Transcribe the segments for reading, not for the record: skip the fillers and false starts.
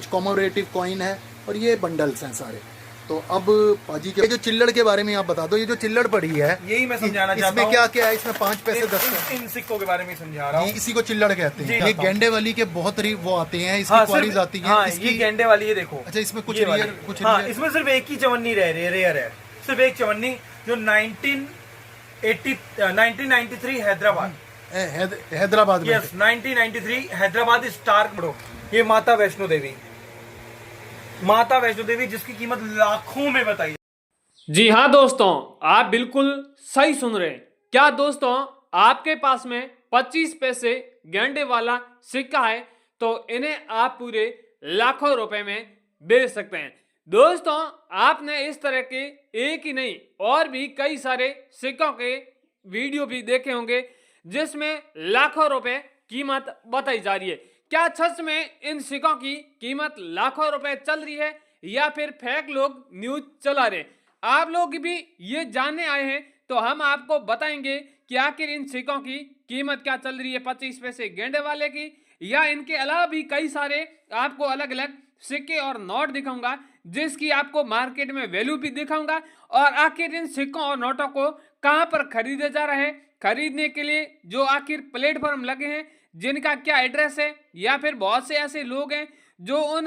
कुछ commemorative coin है और ये बंडल्स हैं सारे। तो अब पाजी के जो चिल्लड़ के बारे में आप बता दो, ये जो चिल्लड़ पड़ी है यही मैं समझाना चाहता हूँ। इसमें क्या क्या है? इसमें 5 पैसे 10 पैसे इन सिक्कों के बारे में समझा रहा हूँ। इसी को चिल्लड़ कहते हैं। ये गेंडे वाली के बहुत वो आते हैं, इसकी क्वारीज आती है। हाँ, ये गेंडे वाली है, देखो। अच्छा, इसमें कुछ रेयर, कुछ हाँ, इसमें सिर्फ एक ही चवन्नी रेयर है, सिर्फ एक चवन्नी, जो 1993 हैदराबाद में। यस, 1993 हैदराबाद स्टार करो। ये माता वैष्णो देवी जिसकी कीमत लाखों में बताई। जी हाँ दोस्तों, आप बिल्कुल सही सुन रहे हैं। क्या दोस्तों, आपके पास में 25 पैसे गेंडे वाला सिक्का है तो इन्हें आप पूरे लाखों रुपए में बेच सकते हैं। दोस्तों, आपने इस तरह के एक ही नहीं और भी कई सारे सिक्कों के वीडियो भी देखे होंगे जिसमें लाखों रुपए कीमत बताई जा रही है। क्या सच में इन सिक्कों की कीमत लाखों रुपए चल रही है या फिर फेक लोग न्यूज चला रहे? आप लोग भी ये जानने आए हैं तो हम आपको बताएंगे कि आखिर इन सिक्कों की कीमत क्या चल रही है 25 पैसे गेंडे वाले की, या इनके अलावा भी कई सारे आपको अलग अलग सिक्के और नोट दिखाऊंगा जिसकी आपको मार्केट में वैल्यू भी दिखाऊंगा। और आखिर इन सिक्कों और नोटों को कहां पर खरीदे जा रहे हैं, खरीदने के लिए जो आखिर प्लेटफॉर्म लगे हैं, जिनका क्या एड्रेस है, या फिर बहुत से ऐसे लोग हैं जो उन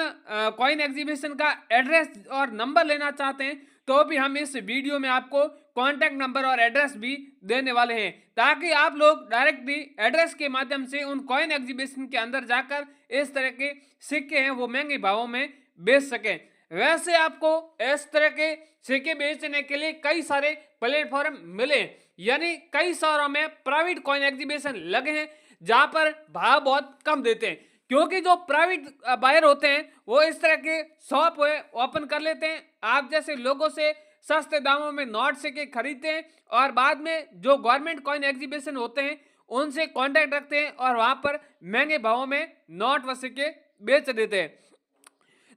कॉइन एग्जीबिशन का एड्रेस और नंबर लेना चाहते हैं, तो भी हम इस वीडियो में आपको कॉन्टैक्ट नंबर और एड्रेस भी देने वाले हैं ताकि आप लोग डायरेक्टली एड्रेस के माध्यम से उन कॉइन एग्जीबिशन के अंदर जाकर इस तरह के सिक्के हैं वो महंगे भावों में बेच सकें। वैसे आपको इस तरह के सिक्के बेचने के लिए कई सारे प्लेटफॉर्म मिले, यानी कई शहरों में प्राइवेट कॉइन एग्जीबिशन लगे हैं जहां पर भाव बहुत कम देते हैं, क्योंकि जो प्राइवेट बायर होते हैं वो इस तरह के शॉप ओपन कर लेते हैं, आप जैसे लोगों से सस्ते दामों में नोट सिक्के खरीदते हैं और बाद में जो गवर्नमेंट कॉइन एग्जीबिशन होते हैं उनसे कांटेक्ट रखते हैं और वहां पर महंगे भावों में नोट व सिक्के बेच देते हैं।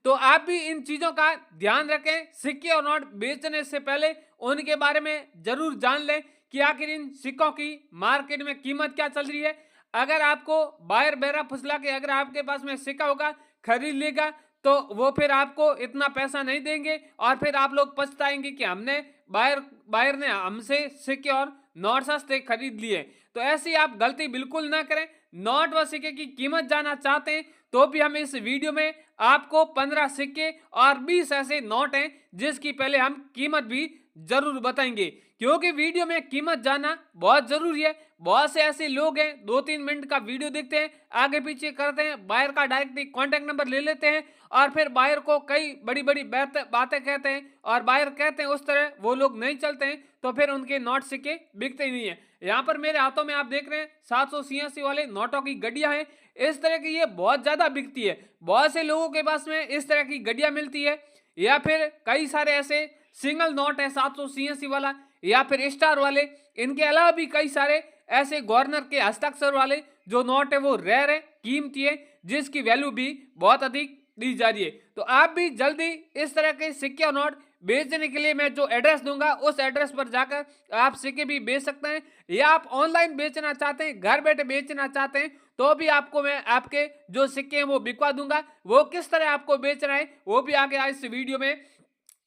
तो आप भी इन चीजों का ध्यान रखें, सिक्के और नोट बेचने से पहले उनके बारे में जरूर जान लें कि आखिर इन सिक्कों की मार्केट में कीमत क्या चल रही है। अगर आपको बायर बेरा फुसला के अगर आपके पास में सिक्का होगा खरीद लेगा तो वो फिर आपको इतना पैसा नहीं देंगे और फिर आप लोग पछताएंगे कि हमने बायर ने हमसे सिक्के और नोट सस्ते खरीद लिए। तो ऐसी आप गलती बिल्कुल ना करें। नोट व सिक्के की कीमत जानना चाहते हैं तो भी हम इस वीडियो में आपको 15 सिक्के और 20 ऐसे नोट हैं जिसकी पहले हम कीमत भी जरूर बताएंगे, क्योंकि वीडियो में कीमत जानना बहुत जरूरी है। बहुत से ऐसे लोग हैं 2-3 मिनट का वीडियो देखते हैं, आगे पीछे करते हैं, बायर का डायरेक्टली कॉन्टैक्ट नंबर ले लेते हैं और फिर बायर को कई बड़ी बड़ी बातें कहते हैं और बायर कहते हैं उस तरह वो लोग नहीं चलते हैं, तो फिर उनके नोट सिक्के बिकते ही नहीं है। यहाँ पर मेरे हाथों में आप देख रहे हैं 786 वाले नोटों की गड्डियां हैं, इस तरह की ये बहुत ज्यादा बिकती है। बहुत से लोगों के पास में इस तरह की गड्डियां मिलती है, या फिर कई सारे ऐसे सिंगल नोट है 786 वाला या फिर स्टार वाले। इनके अलावा भी कई सारे ऐसे गवर्नर के हस्ताक्षर वाले जो नोट है वो रेयर है, कीमती है, जिसकी वैल्यू भी बहुत अधिक दी जा रही है। तो आप भी जल्दी इस तरह के सिक्के और नोट बेचने के लिए मैं जो एड्रेस दूंगा उस एड्रेस पर जाकर आप सिक्के भी बेच सकते हैं, या आप ऑनलाइन बेचना चाहते हैं, घर बैठे बेचना चाहते हैं, तो भी आपको मैं आपके जो सिक्के हैं वो बिकवा दूंगा। वो किस तरह आपको बेचना है वो भी आगे इस वीडियो में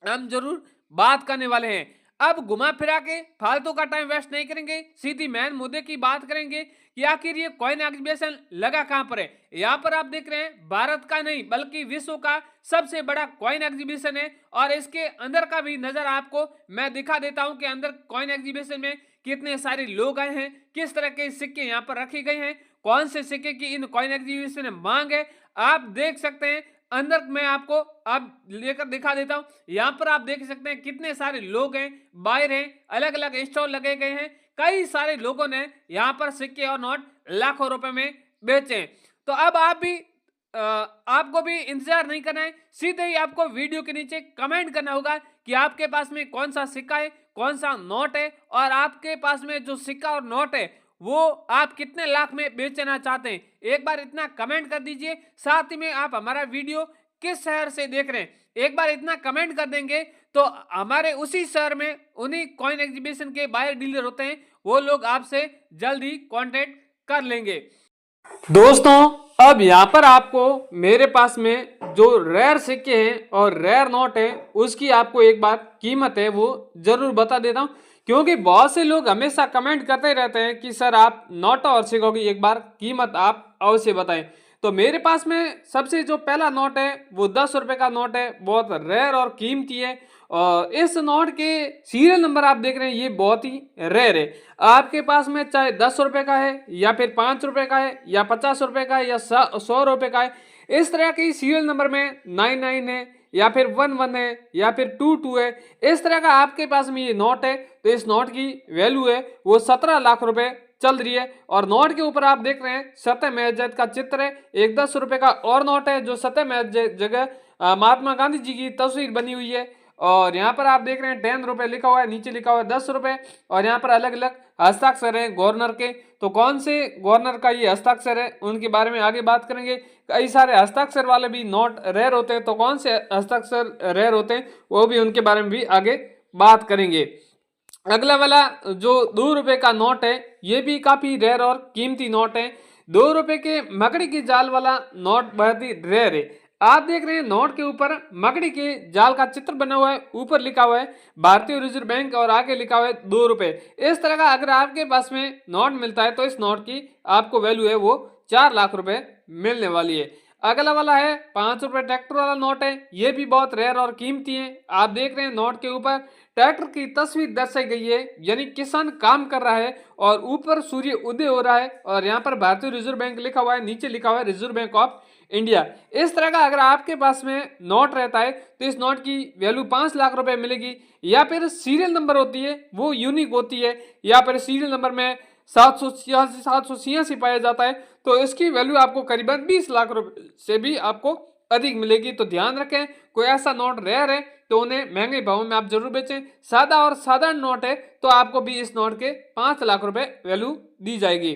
हम जरूर बात करने वाले हैं। अब घुमा फिरा के फालतू का टाइम वेस्ट नहीं करेंगे, सीधी मेन मुद्दे की बात करेंगे कि आखिर ये कॉइन एग्जीबिशन लगा कहां पर है। यहाँ पर आप देख रहे हैं भारत का नहीं बल्कि विश्व का सबसे बड़ा कॉइन एग्जीबिशन है और इसके अंदर का भी नजर आपको मैं दिखा देता हूं कि अंदर कॉइन एग्जीबिशन में कितने सारे लोग आए हैं, किस तरह के सिक्के यहाँ पर रखे गए हैं, कौन से सिक्के की इन कॉइन एग्जीबिशन में मांग है, आप देख सकते हैं। अंदर मैं आपको अब लेकर दिखा देता हूं। यहाँ पर आप देख सकते हैं कितने सारे लोग हैं, बायर हैं, अलग अलग स्टॉल लगे गए हैं, कई सारे लोगों ने यहाँ पर सिक्के और नोट लाखों रुपए में बेचे। तो अब आप भी आपको भी इंतजार नहीं करना है, सीधे ही आपको वीडियो के नीचे कमेंट करना होगा कि आपके पास में कौन सा सिक्का है, कौन सा नोट है, और आपके पास में जो सिक्का और नोट है वो आप कितने लाख में बेचना चाहते हैं। एक बार इतना कमेंट कर दीजिए। साथ ही में आप हमारा वीडियो किस शहर से देख रहे हैं एक बार इतना कमेंट कर देंगे तो हमारे उसी शहर में उन्हीं कॉइन एग्जीबिशन के बायर डीलर होते हैं, वो लोग आपसे जल्दी कांटेक्ट कर लेंगे। दोस्तों, अब यहाँ पर आपको मेरे पास में जो रेयर सिक्के हैं और रेयर नोट है उसकी आपको एक बार कीमत है वो जरूर बता देता हूँ, क्योंकि बहुत से लोग हमेशा कमेंट करते रहते हैं कि सर आप नोटों और सिक्कों की एक बार कीमत आप अवश्य बताएं। तो मेरे पास में सबसे जो पहला नोट है वो 10 रुपए का नोट है, बहुत रेयर और कीमती है। और इस नोट के सीरियल नंबर आप देख रहे हैं ये बहुत ही रेयर है। आपके पास में चाहे 10 रुपए का है या फिर 5 रुपए का है या 50 रुपए का है या 100 रुपए का है, इस तरह के सीरियल नंबर में 99 है या फिर 11 है या फिर 22 है, इस तरह का आपके पास में ये नोट है। तो इस नोट की वैल्यू है वो 17 लाख रुपए चल रही है। और नोट के ऊपर आप देख रहे हैं सत्य महजद का चित्र है। एक 10 रुपए का और नोट है जो सत्य महजद जगह महात्मा गांधी जी की तस्वीर बनी हुई है। और यहाँ पर आप देख रहे हैं 10 रुपए लिखा हुआ है, नीचे लिखा हुआ है 10 रुपए। और यहाँ पर अलग अलग हस्ताक्षर है गवर्नर के। तो कौन से गवर्नर का ये हस्ताक्षर है उनके बारे में आगे बात करेंगे। कई सारे हस्ताक्षर वाले भी नोट रेयर होते हैं, तो कौन से हस्ताक्षर रेयर होते हैं वो भी उनके बारे में भी आगे बात करेंगे। अगला वाला जो 2 रुपए का नोट है ये भी काफी रेयर और कीमती नोट है। 2 रुपए के मकड़ी की जाल वाला नोट बहुत ही रेयर है। आप देख रहे हैं नोट के ऊपर मकड़ी के जाल का चित्र बना हुआ है, ऊपर लिखा हुआ है भारतीय रिजर्व बैंक और आगे लिखा हुआ है 2 रुपए। इस तरह का अगर आपके पास में नोट मिलता है तो इस नोट की आपको वैल्यू है वो 4 लाख रुपए मिलने वाली है। अगला वाला है 5 रुपए ट्रैक्टर वाला नोट है, ये भी बहुत रेयर और कीमती है। आप देख रहे हैं नोट के ऊपर ट्रैक्टर की तस्वीर दर्शाई गई है, यानी किसान काम कर रहा है और ऊपर सूर्य उदय हो रहा है। और यहाँ पर भारतीय रिजर्व बैंक लिखा हुआ है, नीचे लिखा हुआ है रिजर्व बैंक ऑफ इंडिया। इस तरह का अगर आपके पास में नोट रहता है तो इस नोट की वैल्यू 5 लाख रुपए मिलेगी। या फिर सीरियल नंबर होती है वो यूनिक होती है, या फिर सीरियल नंबर में 786 पाया जाता है, तो इसकी वैल्यू आपको करीबन 20 लाख रुपए से भी आपको अधिक मिलेगी। तो ध्यान रखें कोई ऐसा नोट रेयर है तो उन्हें महंगे भाव में आप जरूर बेचें। सादा और साधारण नोट है तो आपको भी इस नोट के 5 लाख रुपए वैल्यू दी जाएगी।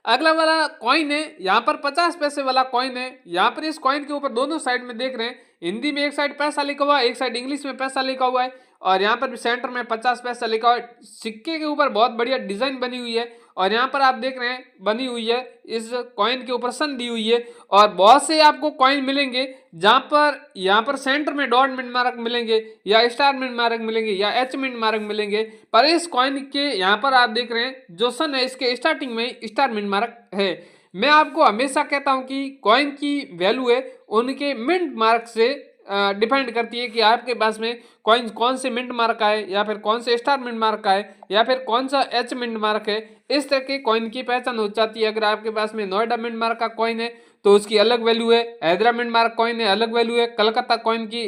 अगला वाला कॉइन है, यहाँ पर 50 पैसे वाला कॉइन है। यहाँ पर इस कॉइन के ऊपर दोनों साइड में देख रहे हैं हिंदी में एक साइड पैसा लिखा हुआ है, एक साइड इंग्लिश में पैसा लिखा हुआ है। और यहाँ पर भी सेंटर में 50 पैसा लिखा हुआ है। सिक्के के ऊपर बहुत बढ़िया डिजाइन बनी हुई है। और यहाँ पर आप देख रहे हैं बनी हुई है इस कॉइन के ऊपर सन दी हुई है। और बहुत से आपको कॉइन मिलेंगे जहाँ पर यहाँ पर सेंटर में डॉट मिनट मार्क मिलेंगे या स्टार मिनट मार्क मिलेंगे या एच मिनट मार्क मिलेंगे, पर इस कॉइन के यहाँ पर आप देख रहे हैं जो सन है इसके स्टार्टिंग में स्टार मिनट मार्क है। मैं आपको हमेशा कहता हूँ कि कॉइन की वैल्यू है उनके मिनट मार्क से डिपेंड करती है कि आपके पास में कॉइन कौन से मिंट मार्क का है या फिर कौन से स्टार मिंट मार्क का है या फिर कौन सा एच मिंट मार्क है। इस तरह के कॉइन की पहचान हो जाती है। अगर आपके पास में नोएडा मिंट मार्क का कॉइन है तो उसकी अलग वैल्यू है, हैदराबाद मिंट मार्क कॉइन है अलग वैल्यू है, कलकत्ता कॉइन की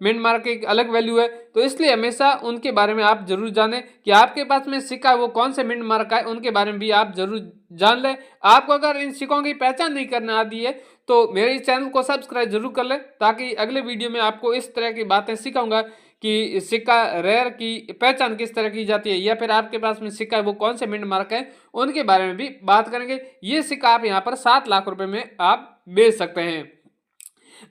मिंट मार्क की अलग वैल्यू है। तो इसलिए हमेशा उनके बारे में आप जरूर जानें कि आपके पास में सिक्का है वो कौन से मिंट मार्क का है, उनके बारे में भी आप जरूर जान लें। आपको अगर इन सिक्कों की पहचान नहीं करना आती है तो मेरे इस चैनल को सब्सक्राइब जरूर कर लें, ताकि अगले वीडियो में आपको इस तरह की बातें सिखाऊंगा कि सिक्का रेयर की पहचान किस तरह की जाती है, या फिर आपके पास में सिक्का है वो कौन से मिंट मार्क है उनके बारे में भी बात करेंगे। ये सिक्का आप यहाँ पर 7 लाख रुपए में आप बेच सकते हैं।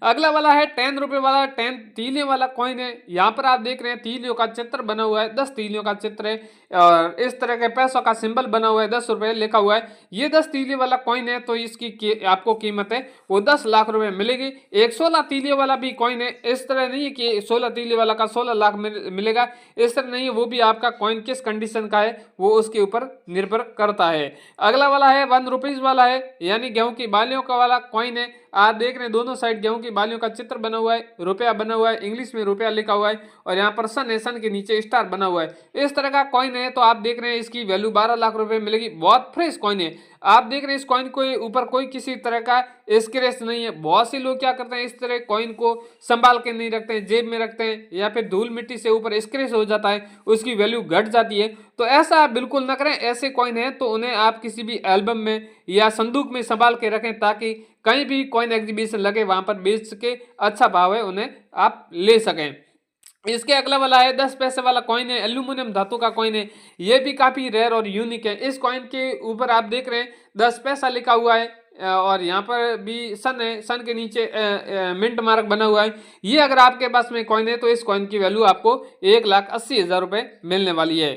अगला वाला है 10 रुपए वाला 10 तीलियों वाला कॉइन है। यहाँ पर आप देख रहे हैं तीलियों का चित्र बना हुआ है, 10 तीलियों का चित्र है और इस तरह के पैसों का सिंबल बना हुआ है, 10 रुपए लिखा हुआ है। ये 10 तीलियों वाला कॉइन है तो इसकी आपको कीमत है वो 10 लाख रुपए मिलेगी। एक 16 तीलियों वाला भी कॉइन है, इस तरह नहीं है कि 16 तीलियों वाला का 16 लाख मिलेगा, इस तरह नहीं है। वो भी आपका कॉइन किस कंडीशन का है वो उसके ऊपर निर्भर करता है। अगला वाला है 1 रुपीज वाला है, यानी गेहूं की बालियों का वाला कॉइन है। आप देख रहे हैं दोनों साइड गेहूं की बालियों का चित्र बना हुआ है, रुपया बना हुआ है, इंग्लिश में रुपया लिखा हुआ है और यहाँ पर सन है, सन के नीचे स्टार बना हुआ है। इस तरह का कॉइन है तो आप देख रहे हैं इसकी वैल्यू 12 लाख रुपए मिलेगी। बहुत फ्रेश कॉइन है। आप देख रहे हैं इस कॉइन के ऊपर कोई किसी तरह का स्क्रैच नहीं है। बहुत से लोग क्या करते हैं इस तरह कॉइन को संभाल के नहीं रखते हैं, जेब में रखते हैं या फिर धूल मिट्टी से ऊपर स्क्रैच हो जाता है, उसकी वैल्यू घट जाती है। तो ऐसा आप बिल्कुल ना करें। ऐसे कॉइन है तो उन्हें आप किसी भी एल्बम में या संदूक में संभाल के रखें, ताकि कहीं भी कॉइन एग्जीबिशन लगे वहां पर बेच के अच्छा भाव है उन्हें आप ले सकें। इसके अगला वाला है 10 पैसे वाला कॉइन है, एल्यूमिनियम धातु का कॉइन है। ये भी काफी रेयर और यूनिक है। इस कॉइन के ऊपर आप देख रहे हैं 10 पैसा लिखा हुआ है और यहाँ पर भी सन है, सन के नीचे मिंट मार्क बना हुआ है। ये अगर आपके पास में कॉइन है तो इस कॉइन की वैल्यू आपको 1,80,000 रुपए मिलने वाली है।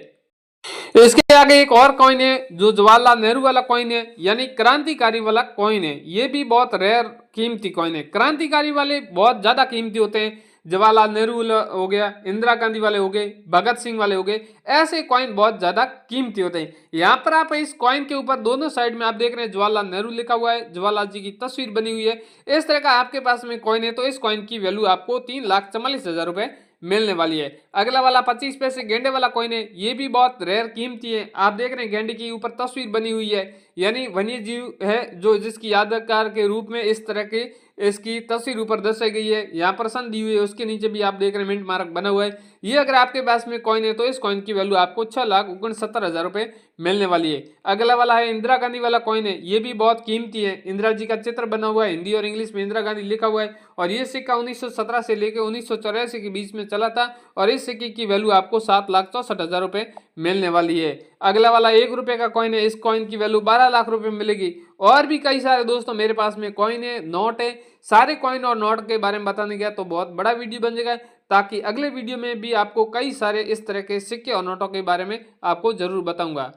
इसके आगे एक और कॉइन है जो जवाहरलाल नेहरू वाला कॉइन है, यानी क्रांतिकारी वाला कॉइन है। ये भी बहुत रेयर कीमती कॉइन है। क्रांतिकारी वाले बहुत ज्यादा कीमती होते हैं, जवाहरलाल नेहरू हो गया, इंदिरा गांधी वाले हो गए, भगत सिंह वाले हो गए, ऐसे कॉइन बहुत ज्यादा कीमती होते हैं। यहाँ पर आप इस कॉइन के ऊपर दोनों साइड में आप देख रहे हैं जवाहरलाल नेहरू लिखा हुआ है, जवाहरलाल जी की तस्वीर बनी हुई है। इस तरह का आपके पास में कॉइन है तो इस कॉइन की वैल्यू आपको 3,44,000 रुपए मिलने वाली है। अगला वाला 25 पैसे गेंडे वाला कॉइन है। ये भी बहुत रेयर कीमती है। आप देख रहे हैं गेंडे के ऊपर तस्वीर बनी हुई है, यानी वन्य जीव है जो जिसकी यादगार के रूप में इस तरह के इसकी तस्वीर ऊपर दर्शाई गई है। यहाँ पर सन दी हुई है, उसके नीचे भी आप देख रहे हैं मिंट मार्क बना हुआ है। ये अगर आपके पास में कॉइन है तो इस कॉइन की वैल्यू आपको 6,69,000 रुपए मिलने वाली है। अगला वाला है इंदिरा गांधी वाला कॉइन है। ये भी बहुत कीमती है। इंदिरा जी का चित्र बना हुआ है, हिंदी और इंग्लिश में इंदिरा गांधी लिखा हुआ है, और ये सिक्का 1917 से लेकर 1984 के बीच में चला था, और इस सिक्के की वैल्यू आपको 7,64,000 रुपए मिलने वाली है। अगला वाला 1 रुपए का कॉइन है। इस कॉइन की वैल्यू 12 लाख रुपए मिलेगी। और भी कई सारे दोस्तों मेरे पास में कॉइन है, नोट है। सारे कॉइन और नोट के बारे में बताने गया तो बहुत बड़ा वीडियो बन जाएगा, ताकि अगले वीडियो में भी आपको कई सारे इस तरह के सिक्के और नोटों के बारे में आपको जरूर बताऊंगा।